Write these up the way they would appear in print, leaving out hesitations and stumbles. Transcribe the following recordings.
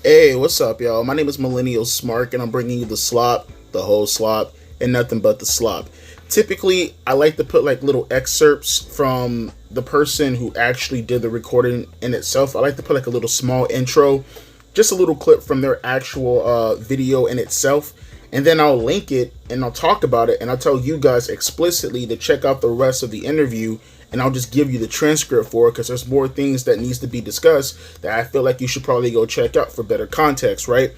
Hey, what's up, y'all? My name is Millennial Smark, and I'm bringing you the slop, the whole slop, and nothing but the slop. Typically, I like to put like little excerpts from the person who actually did the recording in itself. I like to put like a little small intro, just a little clip from their actual video in itself, and then I'll link it and I'll talk about it, and I'll tell you guys explicitly to check out the rest of the interview, and I'll just give you the transcript for it because there's more things that needs to be discussed that I feel like you should probably go check out for better context, right?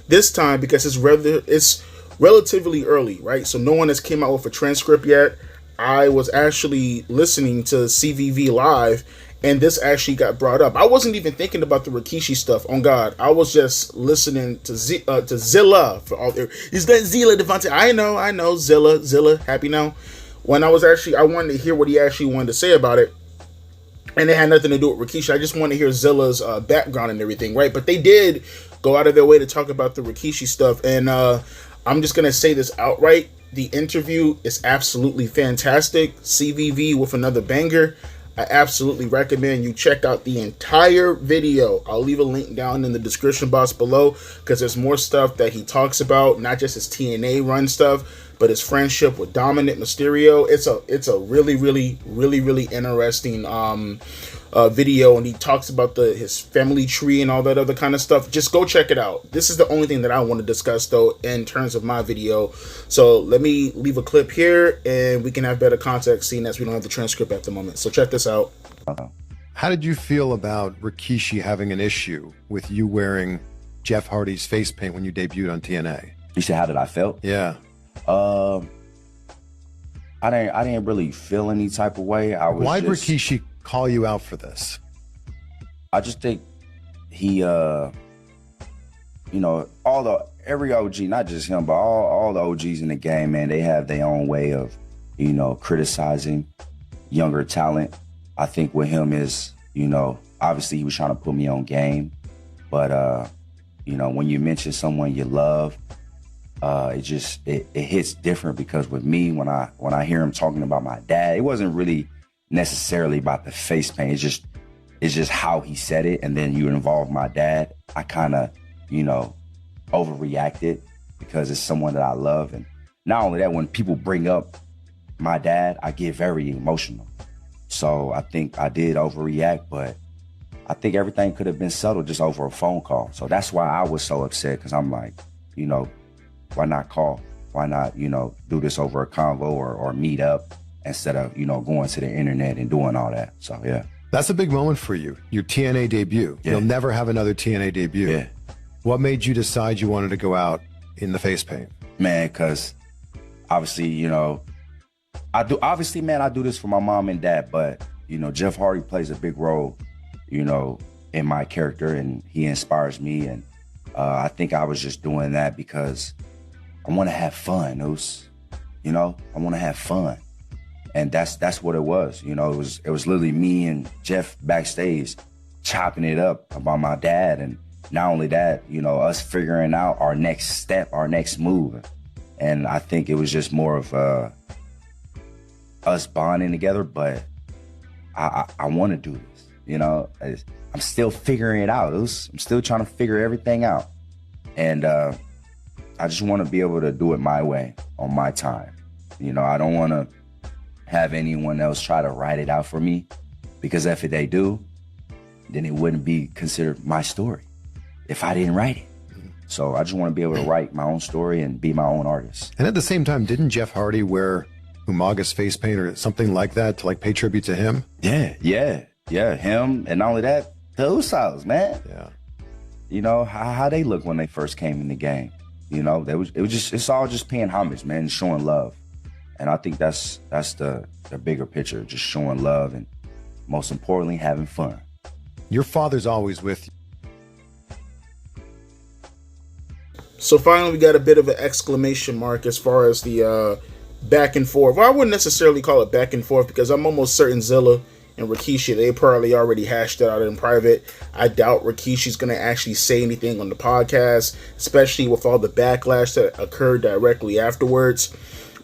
This time, because it's relatively early, right? So no one has came out with a transcript yet. I was actually listening to CVV live, and this actually got brought up. I wasn't even thinking about the Rikishi stuff. On God, I was just listening to Zilla for all their. Is that Zilla Fatu? I know Zilla. Happy now. When I wanted to hear what he actually wanted to say about it, and it had nothing to do with Rikishi. I just wanted to hear Zilla's background and everything, right? But they did go out of their way to talk about the Rikishi stuff, and I'm just gonna say this outright: the interview is absolutely fantastic. CVV with another banger. I absolutely recommend you check out the entire video. I'll leave a link down in the description box below because there's more stuff that he talks about, not just his TNA run stuff, but his friendship with Dominic Mysterio. It's a really interesting video, and he talks about his family tree and all that other kind of stuff. Just go check it out. This is the only thing that I want to discuss though in terms of my video. So let me leave a clip here and we can have better context seeing as we don't have the transcript at the moment. So check this out. How did you feel about Rikishi having an issue with you wearing Jeff Hardy's face paint when you debuted on TNA? You said, how did I feel? Yeah. I didn't really feel any type of way. Why'd Rikishi call you out for this? I just think he, every OG, not just him, but all the OGs in the game, man, they have their own way of, criticizing younger talent. I think with him is, obviously he was trying to put me on game, but, when you mention someone you love, it hits different because with me, when I hear him talking about my dad, it wasn't really necessarily about the face paint. It's just how he said it. And then you involve my dad. I kind of, overreacted because it's someone that I love. And not only that, when people bring up my dad, I get very emotional. So I think I did overreact, but I think everything could have been settled just over a phone call. So that's why I was so upset, because I'm like, why not call? Why not, do this over a convo or meet up instead of, going to the internet and doing all that. So, yeah. That's a big moment for you, your TNA debut. Yeah. You'll never have another TNA debut. Yeah. What made you decide you wanted to go out in the face paint? Man, because obviously, I do this for my mom and dad, but, Jeff Hardy plays a big role, in my character, and he inspires me. And I think I was just doing that because I want to have fun. I want to have fun. And that's what it was. It was literally me and Jeff backstage chopping it up about my dad. And not only that, us figuring out our next step, our next move. And I think it was just more of us bonding together, but I want to do this. I'm still figuring it out. I'm still trying to figure everything out. And I just want to be able to do it my way on my time. I don't want to have anyone else try to write it out for me, because if they do, then it wouldn't be considered my story if I didn't write it. So I just want to be able to write my own story and be my own artist. And at the same time, didn't Jeff Hardy wear Umaga's face paint or something like that to like pay tribute to him? Yeah. Him, and not only that, the Usos, man. Yeah. How they look when they first came in the game. It's all just paying homage, man, and showing love. And I think that's the bigger picture, just showing love and most importantly, having fun. Your father's always with you. So finally, we got a bit of an exclamation mark as far as the back and forth. Well, I wouldn't necessarily call it back and forth because I'm almost certain Zilla and Rikishi, they probably already hashed it out in private. I doubt Rikishi's going to actually say anything on the podcast, especially with all the backlash that occurred directly afterwards.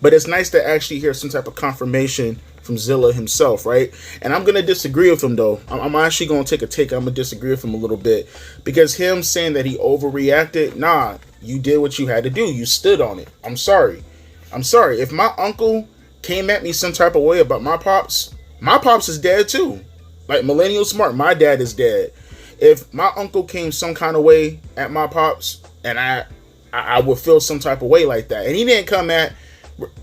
But it's nice to actually hear some type of confirmation from Zilla himself, right? And I'm gonna disagree with him though. I'm actually gonna take a take. I'm gonna disagree with him a little bit because him saying that he overreacted, nah, you did what you had to do. You stood on it. I'm sorry. If my uncle came at me some type of way about my pops is dead too. Like Millennial Smart, my dad is dead. If my uncle came some kind of way at my pops, and I would feel some type of way like that. And he didn't come at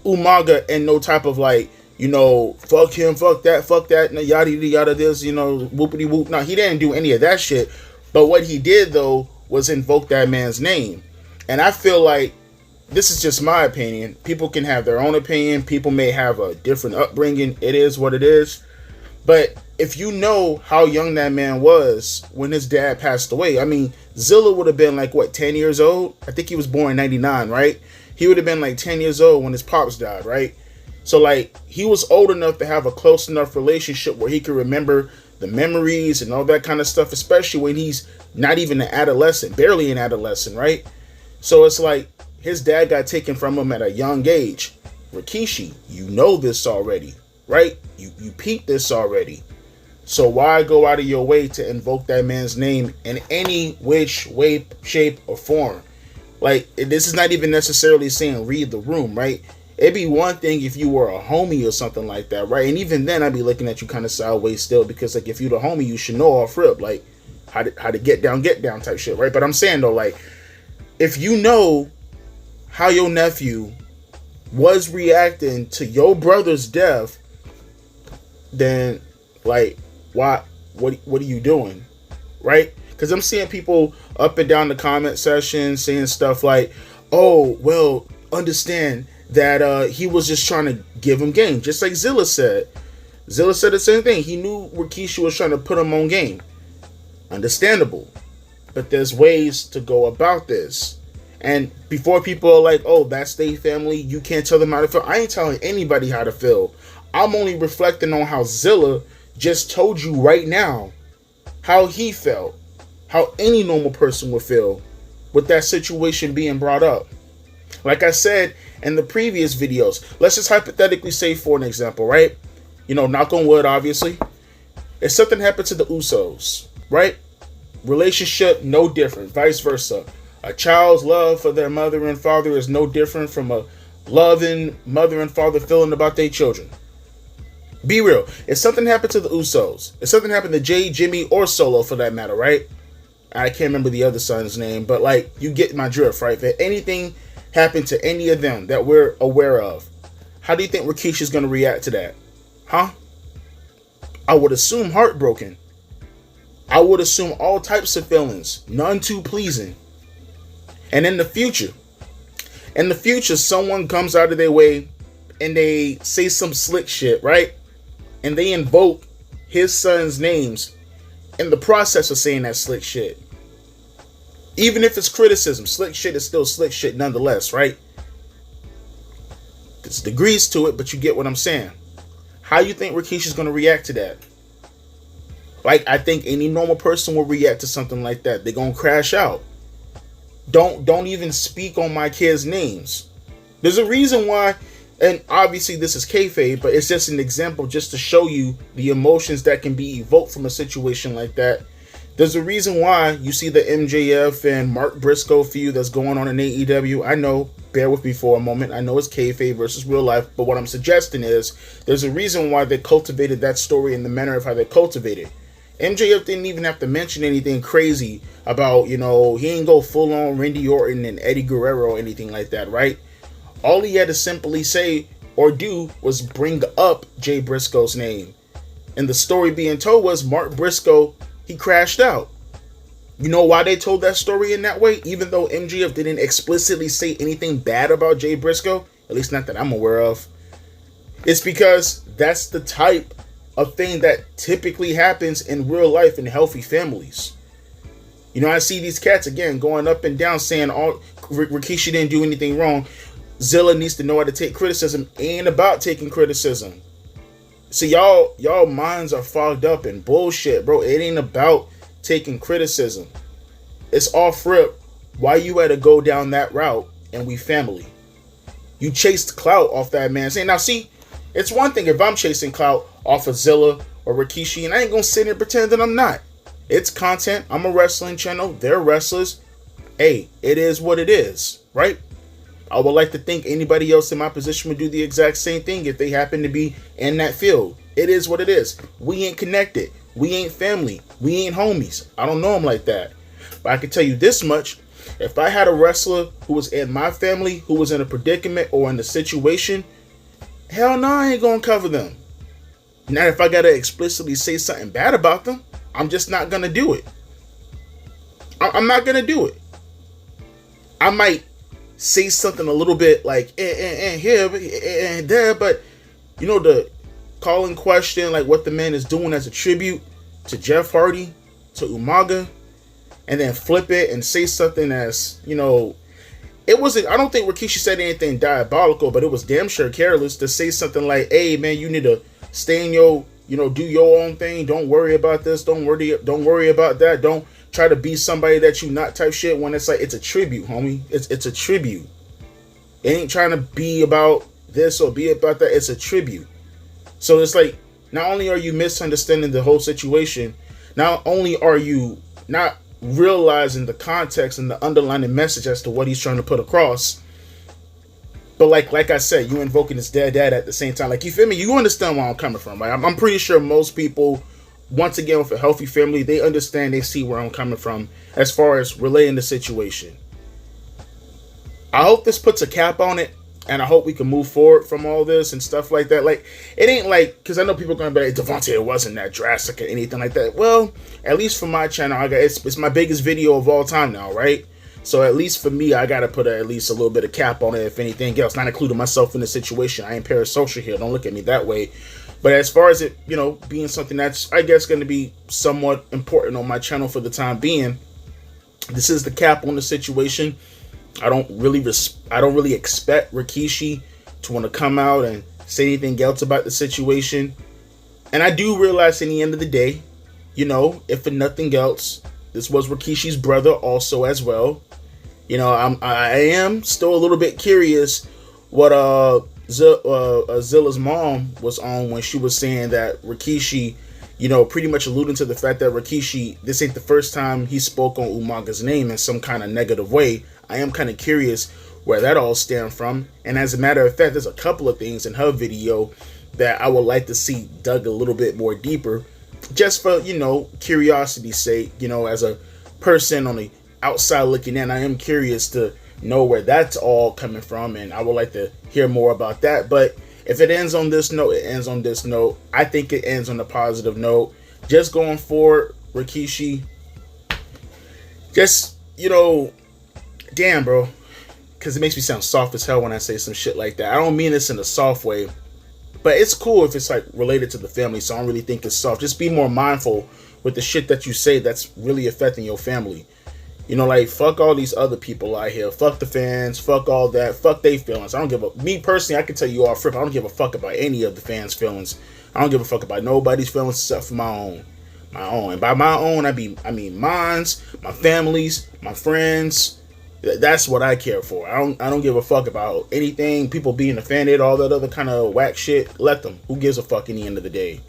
Umaga in no type of like, you know, fuck him, fuck that, yada yada this, you know, whoopity whoop. No, he didn't do any of that shit. But what he did though was invoke that man's name. And I feel like, this is just my opinion. People can have their own opinion. People may have a different upbringing. It is what it is. But if you know how young that man was when his dad passed away, I mean, Zilla would have been like, what, 10 years old? I think he was born in 99, right? He would have been like 10 years old when his pops died, right? So, like, he was old enough to have a close enough relationship where he could remember the memories and all that kind of stuff, especially when he's not even an adolescent, barely an adolescent, right? So it's like, his dad got taken from him at a young age. Rikishi, you know this already, right? You peeped this already. So why go out of your way to invoke that man's name in any which way, shape, or form? Like, this is not even necessarily saying read the room, right? It'd be one thing if you were a homie or something like that, right? And even then, I'd be looking at you kind of sideways still, because like if you're the homie, you should know off rip, like how to get down type shit, right? But I'm saying though, like, if you know how your nephew was reacting to your brother's death, then like, why? What are you doing, right? Because I'm seeing people up and down the comment section saying stuff like, "Oh, well, understand that he was just trying to give him game," just like Zilla said. Zilla said the same thing. He knew Rikishi was trying to put him on game. Understandable, but there's ways to go about this. And before people are like, "Oh, that's their family, you can't tell them how to feel," I ain't telling anybody how to feel. I'm only reflecting on how Zilla just told you right now how he felt, how any normal person would feel with that situation being brought up. Like I said in the previous videos, let's just hypothetically say, for an example, right? You know, knock on wood, obviously. If something happened to the Usos, right? Relationship, no different, vice versa. A child's love for their mother and father is no different from a loving mother and father feeling about their children. Be real. If something happened to the Usos, if something happened to Jay, Jimmy, or Solo for that matter, right? I can't remember the other son's name, but like, you get my drift, right? If anything happened to any of them that we're aware of, how do you think Rikishi's going to react to that? Huh? I would assume heartbroken. I would assume all types of feelings, none too pleasing. And in the future, someone comes out of their way and they say some slick shit, right? And they invoke his son's names in the process of saying that slick shit. Even if it's criticism, slick shit is still slick shit nonetheless, right? There's degrees to it, but you get what I'm saying. How you think Rikishi's going to react to that? Like, I think any normal person will react to something like that. They're going to crash out. Don't even speak on my kids' names. There's a reason why, and obviously this is kayfabe, but it's just an example just to show you the emotions that can be evoked from a situation like that. There's a reason why you see the MJF and Mark Briscoe feud that's going on in AEW. I know, bear with me for a moment. I know it's kayfabe versus real life, but what I'm suggesting is there's a reason why they cultivated that story in the manner of how they cultivated. MJF didn't even have to mention anything crazy about, you know, he ain't go full on Randy Orton and Eddie Guerrero or anything like that, right? All he had to simply say or do was bring up Jay Briscoe's name. And the story being told was Mark Briscoe, he crashed out. You know why they told that story in that way? Even though MJF didn't explicitly say anything bad about Jay Briscoe, at least not that I'm aware of. It's because that's the type of thing that typically happens in real life in healthy families. You know, I see these cats again going up and down saying Rikishi didn't do anything wrong. Zilla needs to know how to take criticism. Ain't about taking criticism. See, y'all minds are fogged up in bullshit, bro. It ain't about taking criticism. It's off rip. Why you had to go down that route and we family? You chased clout off that man saying, now see, It's one thing if I'm chasing clout off of Zilla or Rikishi, and I ain't gonna sit here and pretend that I'm not. It's content. I'm a wrestling channel. They're wrestlers. Hey, it is what it is, right? I would like to think anybody else in my position would do the exact same thing if they happen to be in that field. It is what it is. We ain't connected. We ain't family. We ain't homies. I don't know them like that. But I can tell you this much. If I had a wrestler who was in my family, who was in a predicament or in a situation, hell no, I ain't gonna cover them. Now, if I gotta explicitly say something bad about them, I'm just not gonna do it. I'm not gonna do it. I might say something a little bit like here and there, but you know, the call in question like what the man is doing as a tribute to Jeff Hardy, to Umaga, and then flip it and say something as, you know, it wasn't, I don't think Rikishi said anything diabolical, but it was damn sure careless to say something like, hey man, you need to stay in your, you know, do your own thing, don't worry about this, don't worry about that, don't try to be somebody that you not type shit, when it's like, it's a tribute, homie. It's a tribute. It ain't trying to be about this or be about that. It's a tribute. So it's like, not only are you misunderstanding the whole situation, not only are you not realizing the context and the underlying message as to what he's trying to put across, but like I said, you invoking his dad at the same time. Like, you feel me? You understand where I'm coming from, right? I'm pretty sure most people, once again, with a healthy family, they understand, they see where I'm coming from as far as relaying the situation. I hope this puts a cap on it, and I hope we can move forward from all this and stuff like that. Like, it ain't like, because I know people are going to be like, Devontae, it wasn't that drastic or anything like that. Well, at least for my channel, it's my biggest video of all time now, right? So at least for me, I got to put at least a little bit of cap on it, if anything else, not including myself in the situation. I ain't parasocial here. Don't look at me that way. But as far as it, you know, being something that's, I guess, going to be somewhat important on my channel for the time being, this is the cap on the situation. I don't really expect Rikishi to want to come out and say anything else about the situation. And I do realize in the end of the day, you know, if for nothing else, this was Rikishi's brother also as well. You know, I am still a little bit curious what Zilla's mom was on when she was saying that Rikishi, you know, pretty much alluding to the fact that Rikishi, this ain't the first time he spoke on Umaga's name in some kind of negative way. I am kind of curious where that all stemmed from. And as a matter of fact, there's a couple of things in her video that I would like to see dug a little bit more deeper, just for, you know, curiosity's sake. You know, as a person on the outside looking in, I am curious to know where that's all coming from, and I would like to hear more about that. But if it ends on this note, it ends on this note. I think it ends on a positive note. Just going forward, Rikishi, just, you know, damn, bro, because it makes me sound soft as hell when I say some shit like that. I don't mean this in a soft way, but it's cool if it's like related to the family, so I don't really think it's soft. Just be more mindful with the shit that you say that's really affecting your family. You know, like, fuck all these other people out here. Fuck the fans. Fuck all that. Fuck their feelings. I don't give a... Me, personally, I can tell you all frip, I don't give a fuck about any of the fans' feelings. I don't give a fuck about nobody's feelings except for my own. My own. And by my own, I mean mine's, my family's, my friends. That's what I care for. I don't give a fuck about anything. People being offended, all that other kind of whack shit. Let them. Who gives a fuck in the end of the day?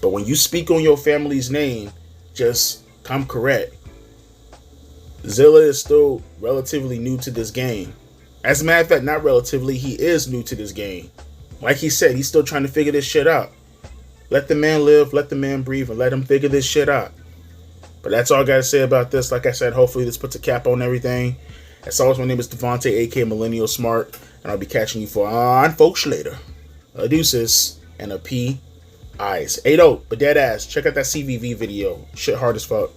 But when you speak on your family's name, just come correct. Zilla is still relatively new to this game. As a matter of fact, not relatively, he is new to this game. Like he said, he's still trying to figure this shit out. Let the man live, let the man breathe, and let him figure this shit out. But that's all I gotta say about this. Like I said, hopefully this puts a cap on everything. As always, my name is Devontae, aka Millennial Smart, and I'll be catching you for on folks later. A deuces and a P eyes. 8-0, but dead ass. Check out that CVV video. Shit hard as fuck.